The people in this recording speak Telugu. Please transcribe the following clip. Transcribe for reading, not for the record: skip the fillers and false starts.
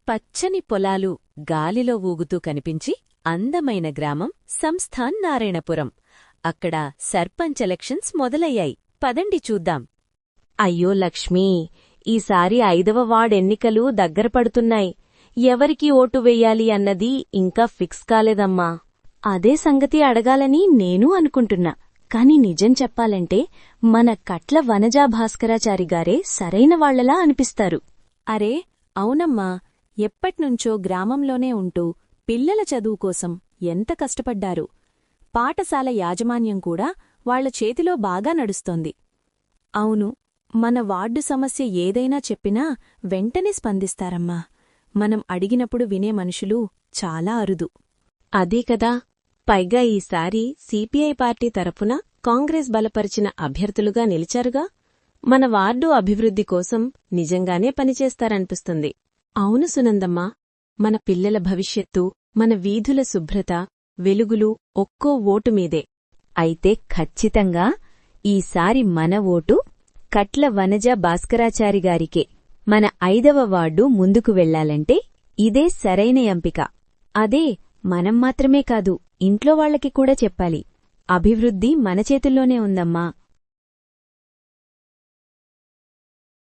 పచ్చని పొలాలు గాలిలో ఊగుతూ కనిపించి అందమైన గ్రామం సంస్థాన్ నారాయణపురం. అక్కడ సర్పంచ్ ఎలక్షన్స్ మొదలయ్యాయి. పదండి చూద్దాం. అయ్యో లక్ష్మీ, ఈసారి 5వ వార్డ్ ఎన్నికలు దగ్గరపడుతున్నాయి. ఎవరికి ఓటు వెయ్యాలి అన్నది ఇంకా ఫిక్స్ కాలేదమ్మా. అదే సంగతి అడగాలని నేనూ అనుకుంటున్నా. కాని నిజం చెప్పాలంటే మన కట్ల వనజా భాస్కరాచారిగారే సరైన వాళ్లలా అనిపిస్తారు. అరే అవునమ్మా, ఎప్పట్నుంచో గ్రామంలోనే ఉంటూ పిల్లల చదువు కోసం ఎంత కష్టపడ్డారు. పాఠశాల యాజమాన్యం కూడా వాళ్ల చేతిలో బాగా నడుస్తోంది. అవును, మన వార్డు సమస్య ఏదైనా చెప్పినా వెంటనే స్పందిస్తారమ్మా. మనం అడిగినప్పుడు వినే మనుషులు చాలా అరుదు. అదే కదా, పైగా ఈసారి సిపిఐ పార్టీ తరఫున కాంగ్రెస్ బలపరిచిన అభ్యర్థులుగా నిలిచారుగా. మన వార్డు అభివృద్ధి కోసం నిజంగానే పనిచేస్తారనిపిస్తుంది. అవును సునందమ్మా, మన పిల్లల భవిష్యత్తు, మన వీధుల శుభ్రత, వెలుగులు ఒక్కో ఓటు మీదే. అయితే ఖచ్చితంగా ఈసారి మన ఓటు కట్ల వనజా భాస్కరాచారిగారికే. మన 5వ వార్డు ముందుకు వెళ్లాలంటే ఇదే సరైన ఎంపిక. అదే మనం మాత్రమే కాదు, ఇంట్లో వాళ్లకి కూడా చెప్పాలి. అభివృద్ధి మన చేతుల్లోనే ఉందమ్మా.